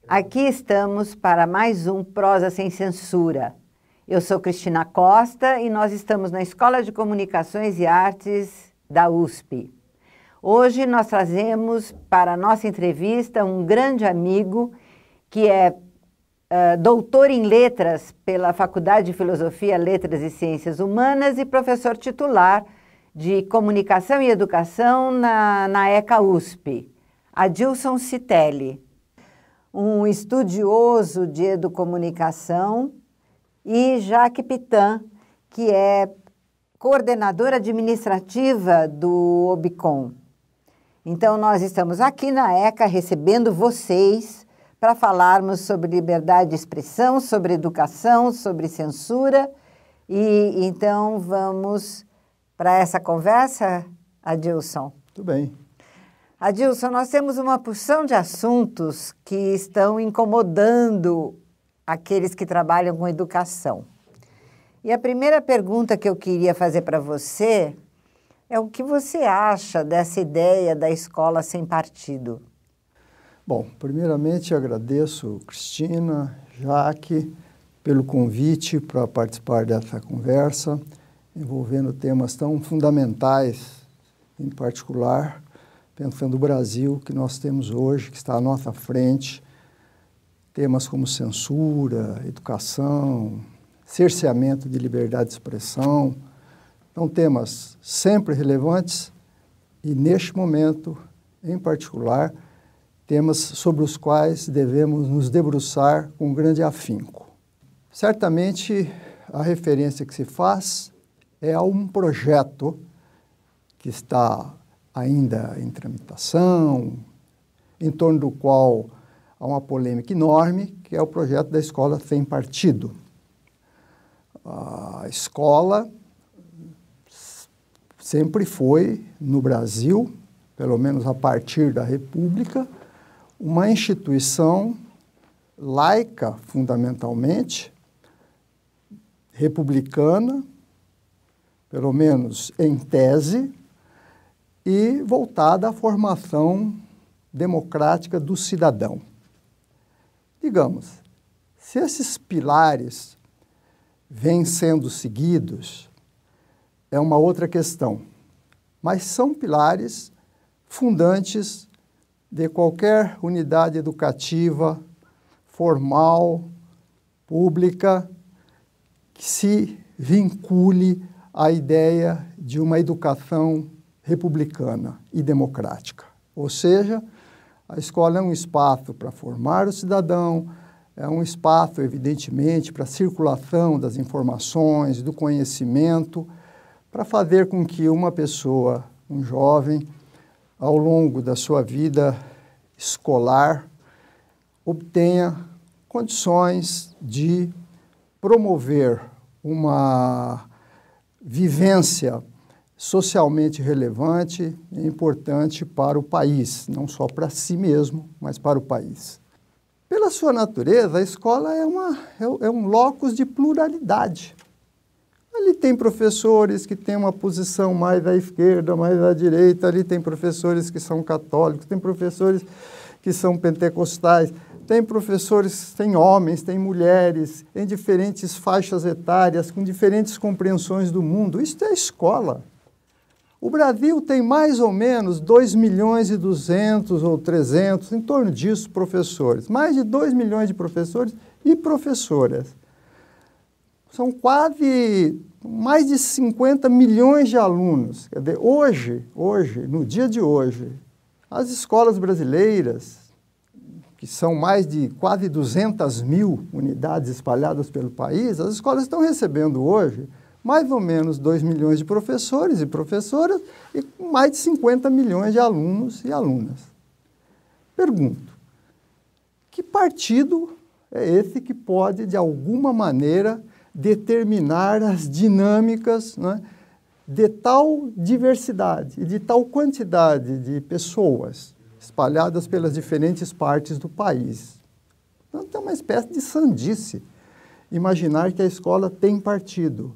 Aqui estamos para mais um Prosa Sem Censura. Eu sou Cristina Costa e nós estamos na Escola de Comunicações e Artes da USP. Hoje nós trazemos para a nossa entrevista um grande amigo que é doutor em letras pela Faculdade de Filosofia, Letras e Ciências Humanas e professor titular de Comunicação e Educação na ECA USP, Adilson Citelli. Um estudioso de educomunicação, e Jaque Pitan, que é coordenadora administrativa do OBCOM. Então, nós estamos aqui na ECA recebendo vocês para falarmos sobre liberdade de expressão, sobre educação, sobre censura. E então, vamos para essa conversa, Adilson? Tudo bem. Adilson, nós temos uma porção de assuntos que estão incomodando aqueles que trabalham com educação. E a primeira pergunta que eu queria fazer para você é o que você acha dessa ideia da escola sem partido? Bom, primeiramente agradeço, Cristina, Jaque, pelo convite para participar dessa conversa, envolvendo temas tão fundamentais, em particular, pensando no Brasil que nós temos hoje, que está à nossa frente, temas como censura, educação, cerceamento de liberdade de expressão, são temas sempre relevantes e, neste momento, em particular, temas sobre os quais devemos nos debruçar com grande afinco. Certamente, a referência que se faz é a um projeto que está ainda em tramitação, em torno do qual há uma polêmica enorme, que é o projeto da escola sem partido. A escola sempre foi, no Brasil, pelo menos a partir da República, uma instituição laica, fundamentalmente, republicana, pelo menos em tese, e voltada à formação democrática do cidadão. Digamos, se esses pilares vêm sendo seguidos, é uma outra questão, mas são pilares fundantes de qualquer unidade educativa, formal, pública, que se vincule à ideia de uma educação republicana e democrática. Ou seja, a escola é um espaço para formar o cidadão, é um espaço, evidentemente, para a circulação das informações, do conhecimento, para fazer com que uma pessoa, um jovem, ao longo da sua vida escolar, obtenha condições de promover uma vivência socialmente relevante e importante para o país, não só para si mesmo, mas para o país. Pela sua natureza, a escola é um locus de pluralidade. Ali tem professores que têm uma posição mais à esquerda, mais à direita, ali tem professores que são católicos, tem professores que são pentecostais, tem professores, tem homens, tem mulheres, em diferentes faixas etárias, com diferentes compreensões do mundo. Isso é a escola. O Brasil tem mais ou menos 2.200.000 ou 300, em torno disso, professores. Mais de 2 milhões de professores e professoras. São quase mais de 50 milhões de alunos. Quer dizer, hoje, no dia de hoje, as escolas brasileiras, que são mais de quase 200.000 unidades espalhadas pelo país, as escolas estão recebendo hoje mais ou menos 2 milhões de professores e professoras e mais de 50 milhões de alunos e alunas. Pergunto, que partido é esse que pode, de alguma maneira, determinar as dinâmicas, né, de tal diversidade e de tal quantidade de pessoas espalhadas pelas diferentes partes do país? Então, é uma espécie de sandice imaginar que a escola tem partido.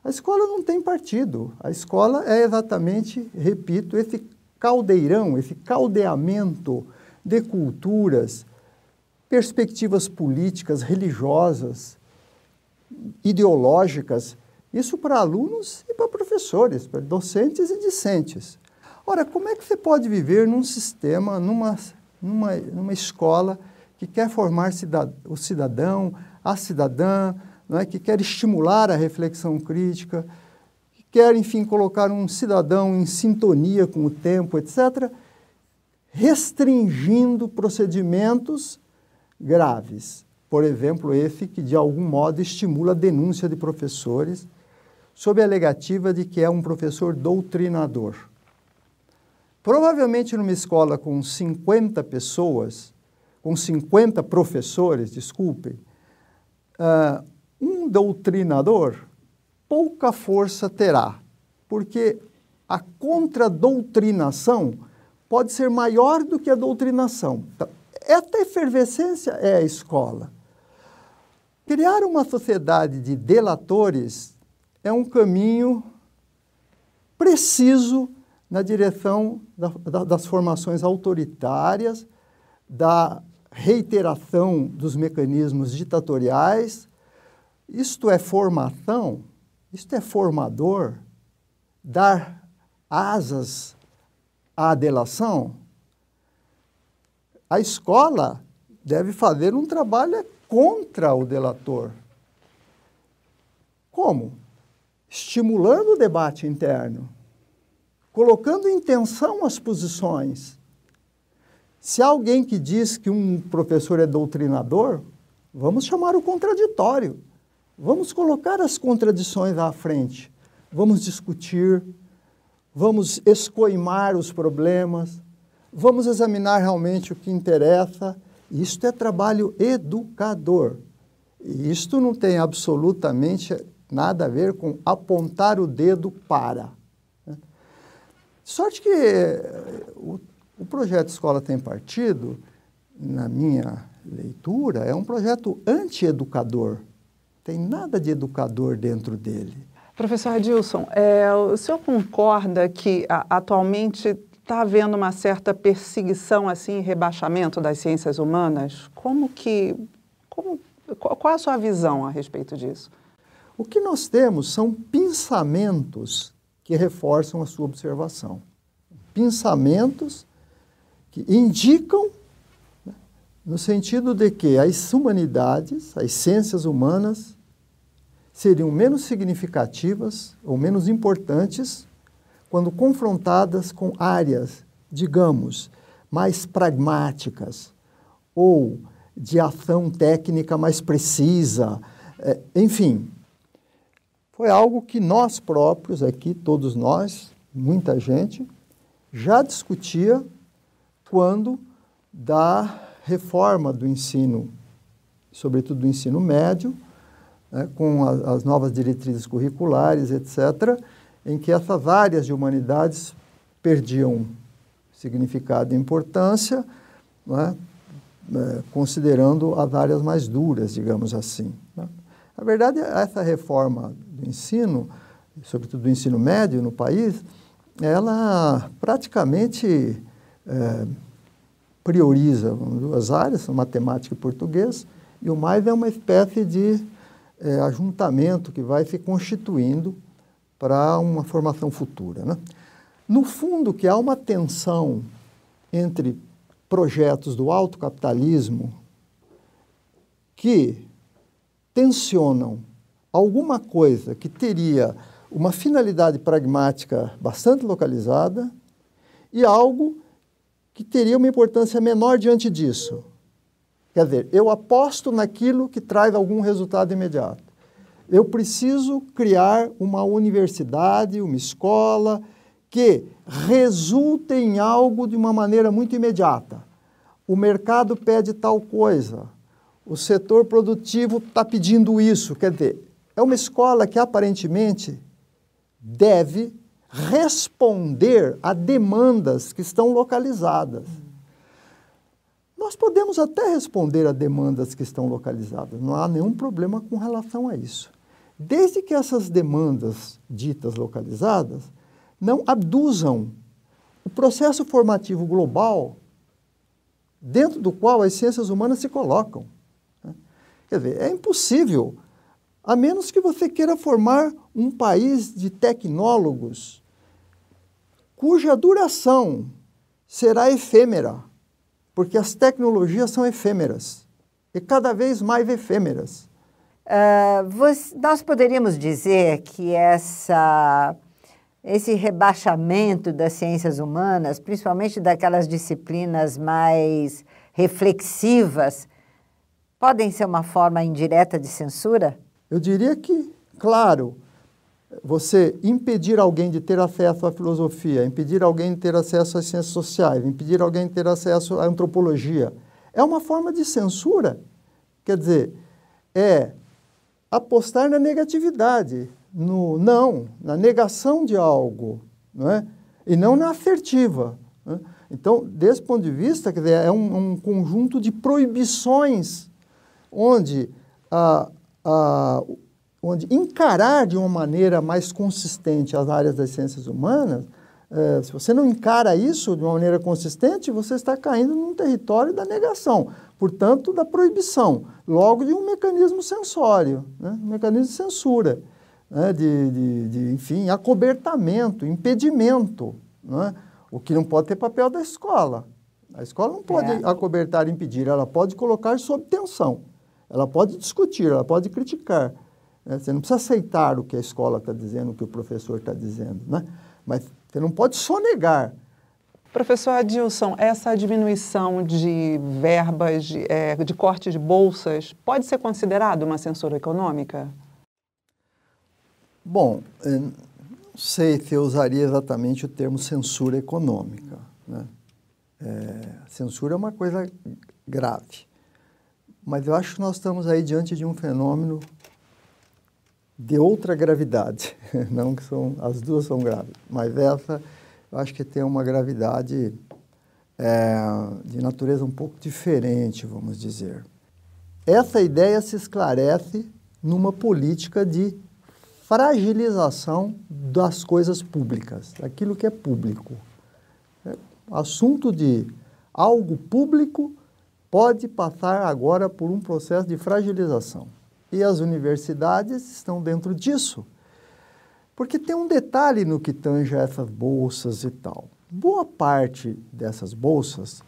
A escola não tem partido. A escola é exatamente, repito, esse caldeirão, esse caldeamento de culturas, perspectivas políticas, religiosas, ideológicas, isso para alunos e para professores, para docentes e discentes. Ora, como é que você pode viver num sistema, numa escola que quer formar o cidadão, a cidadã, não é? Que quer estimular a reflexão crítica, que quer, enfim, colocar um cidadão em sintonia com o tempo, etc., restringindo procedimentos graves. Por exemplo, esse que, de algum modo, estimula a denúncia de professores sob a alegativa de que é um professor doutrinador. Provavelmente, numa escola com 50 pessoas, com 50 professores, desculpem, um doutrinador pouca força terá, porque a contradoutrinação pode ser maior do que a doutrinação. Então, esta efervescência é a escola. Criar uma sociedade de delatores é um caminho preciso na direção das formações autoritárias, da reiteração dos mecanismos ditatoriais. Isto é formação, isto é formador, dar asas à delação. A escola deve fazer um trabalho contra o delator. Como? Estimulando o debate interno, colocando em tensão as posições. Se há alguém que diz que um professor é doutrinador, vamos chamar o contraditório. Vamos colocar as contradições à frente. Vamos discutir, vamos escoimar os problemas, vamos examinar realmente o que interessa. Isto é trabalho educador. E isto não tem absolutamente nada a ver com apontar o dedo para. Sorte que o projeto Escola Tem Partido, na minha leitura, é um projeto anti-educador. Tem nada de educador dentro dele. Professor Adilson, o senhor concorda que atualmente está havendo uma certa perseguição, assim, rebaixamento das ciências humanas? Qual a sua visão a respeito disso? O que nós temos são pensamentos que reforçam a sua observação. Pensamentos que indicam, né, no sentido de que as humanidades, as ciências humanas, seriam menos significativas ou menos importantes quando confrontadas com áreas, digamos, mais pragmáticas ou de ação técnica mais precisa, enfim. Foi algo que nós próprios aqui, todos nós, muita gente, já discutia quando da reforma do ensino, sobretudo do ensino médio, né, com as novas diretrizes curriculares, etc., em que essas áreas de humanidades perdiam significado e importância, né, considerando as áreas mais duras, digamos assim. Né. Na verdade, essa reforma do ensino, sobretudo do ensino médio no país, ela praticamente prioriza duas áreas, matemática e português, e o mais é uma espécie de ajuntamento que vai se constituindo para uma formação futura, né? No fundo, que há uma tensão entre projetos do alto capitalismo que tensionam alguma coisa que teria uma finalidade pragmática bastante localizada e algo que teria uma importância menor diante disso. Quer dizer, eu aposto naquilo que traz algum resultado imediato. Eu preciso criar uma universidade, uma escola que resulte em algo de uma maneira muito imediata. O mercado pede tal coisa, o setor produtivo está pedindo isso. Quer dizer, é uma escola que aparentemente deve responder a demandas que estão localizadas. nós podemos até responder a demandas que estão localizadas, não há nenhum problema com relação a isso. Desde que essas demandas ditas localizadas não abduzam o processo formativo global dentro do qual as ciências humanas se colocam. Quer dizer, é impossível, a menos que você queira formar um país de tecnólogos cuja duração será efêmera, porque as tecnologias são efêmeras, e cada vez mais efêmeras. Nós poderíamos dizer que esse rebaixamento das ciências humanas, principalmente daquelas disciplinas mais reflexivas, podem ser uma forma indireta de censura? Eu diria que, claro, você impedir alguém de ter acesso à filosofia, impedir alguém de ter acesso às ciências sociais, impedir alguém de ter acesso à antropologia, é uma forma de censura. Quer dizer, é apostar na negatividade, na negação de algo, não é? E não na assertiva. Né? Então, desse ponto de vista, quer dizer, é um conjunto de proibições onde encarar de uma maneira mais consistente as áreas das ciências humanas, se você não encara isso de uma maneira consistente, você está caindo num território da negação, portanto, da proibição, logo de um mecanismo censório, né? Um mecanismo de censura, né? Enfim, acobertamento, impedimento, né? O que não pode ter papel da escola. A escola não pode acobertar e impedir, ela pode colocar sob tensão, ela pode discutir, ela pode criticar. Você não precisa aceitar o que a escola está dizendo, o que o professor está dizendo, né? Mas você não pode sonegar. Professor Adilson, essa diminuição de verbas, de corte de bolsas, pode ser considerado uma censura econômica? Bom, não sei se eu usaria exatamente o termo censura econômica, né? Censura é uma coisa grave, mas eu acho que nós estamos aí diante de um fenômeno de outra gravidade, não que as duas são graves, mas essa eu acho que tem uma gravidade de natureza um pouco diferente, vamos dizer. Essa ideia se esclarece numa política de fragilização das coisas públicas, daquilo que é público. Assunto de algo público pode passar agora por um processo de fragilização. E as universidades estão dentro disso. Porque tem um detalhe no que tange a essas bolsas e tal. Boa parte dessas bolsas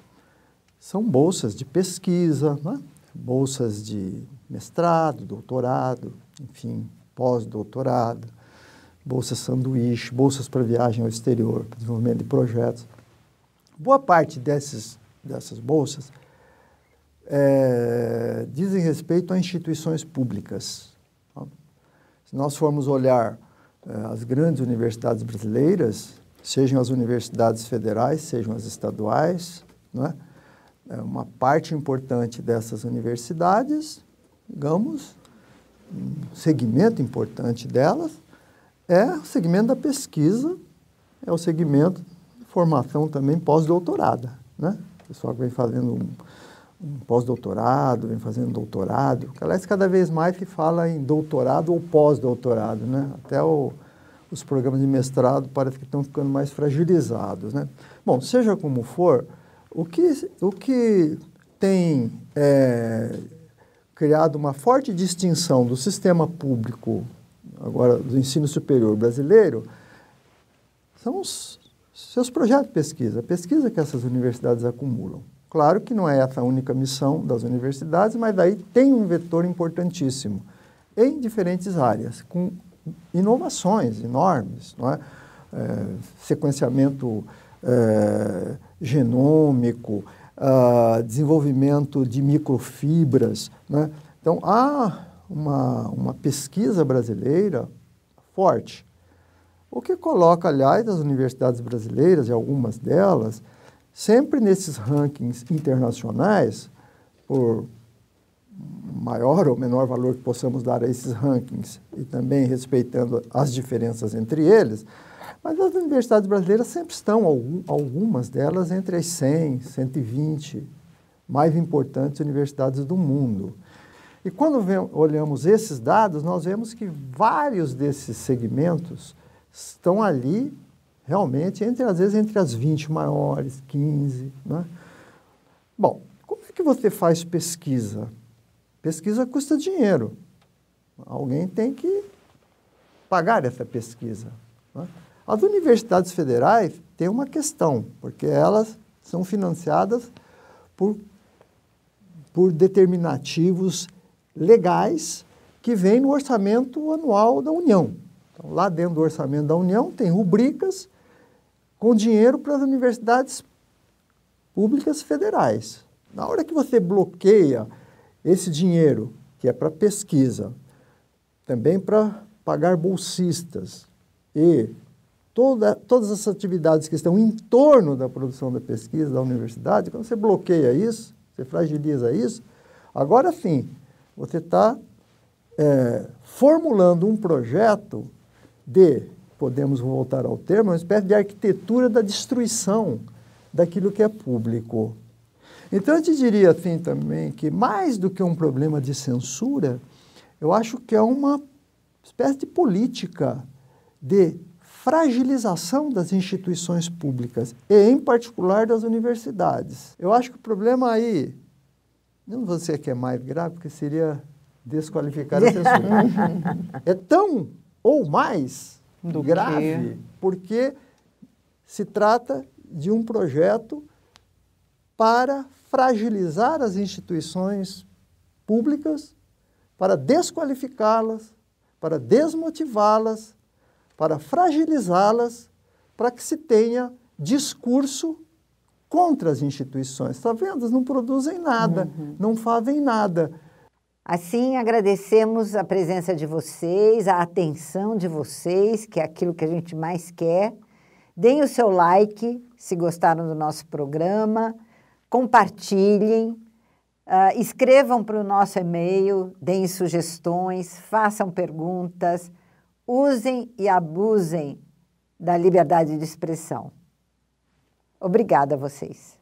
são bolsas de pesquisa, né? Bolsas de mestrado, doutorado, enfim, pós-doutorado, bolsas sanduíche, bolsas para viagem ao exterior, para desenvolvimento de projetos. Boa parte dessas bolsas dizem respeito a instituições públicas. Se nós formos olhar as grandes universidades brasileiras, sejam as universidades federais, sejam as estaduais, não é? Uma parte importante dessas universidades, digamos, um segmento importante delas, é o segmento da pesquisa, é o segmento de formação também pós-doutorada, né? O pessoal que vem fazendo um pós-doutorado, vem fazendo doutorado, que, aliás, cada vez mais se fala em doutorado ou pós-doutorado, né? Até os programas de mestrado parece que estão ficando mais fragilizados, né? Bom, seja como for, o que tem criado uma forte distinção do sistema público, agora do ensino superior brasileiro, são os seus projetos de pesquisa, a pesquisa que essas universidades acumulam. Claro que não é essa a única missão das universidades, mas daí tem um vetor importantíssimo em diferentes áreas, com inovações enormes, não é? Sequenciamento genômico, desenvolvimento de microfibras, né? Então, há uma pesquisa brasileira forte, o que coloca, aliás, as universidades brasileiras, e algumas delas, sempre nesses rankings internacionais, por maior ou menor valor que possamos dar a esses rankings, e também respeitando as diferenças entre eles, mas as universidades brasileiras sempre estão, algumas delas, entre as 100, 120 mais importantes universidades do mundo. E quando olhamos esses dados, nós vemos que vários desses segmentos estão ali, realmente, às vezes entre as 20 maiores, 15. Né? Bom, como é que você faz pesquisa? Pesquisa custa dinheiro. Alguém tem que pagar essa pesquisa. Né? As universidades federais têm uma questão, porque elas são financiadas por determinativos legais que vêm no orçamento anual da União. Então, lá dentro do orçamento da União tem rubricas com dinheiro para as universidades públicas federais. Na hora que você bloqueia esse dinheiro, que é para pesquisa, também para pagar bolsistas e todas as atividades que estão em torno da produção da pesquisa da universidade, quando você bloqueia isso, você fragiliza isso, agora sim, você está formulando um projeto podemos voltar ao termo, uma espécie de arquitetura da destruição daquilo que é público. Então, eu te diria assim também que, mais do que um problema de censura, eu acho que é uma espécie de política de fragilização das instituições públicas, e, em particular, das universidades. Eu acho que o problema aí, não vou dizer que é mais grave, porque seria desqualificar a censura. É tão ou mais grave, porque se trata de um projeto para fragilizar as instituições públicas, para desqualificá-las, para desmotivá-las, para fragilizá-las, para que se tenha discurso contra as instituições. Está vendo? Elas não produzem nada, não fazem nada. Assim, agradecemos a presença de vocês, a atenção de vocês, que é aquilo que a gente mais quer. Deem o seu like, se gostaram do nosso programa, compartilhem, escrevam para o nosso e-mail, deem sugestões, façam perguntas, usem e abusem da liberdade de expressão. Obrigada a vocês.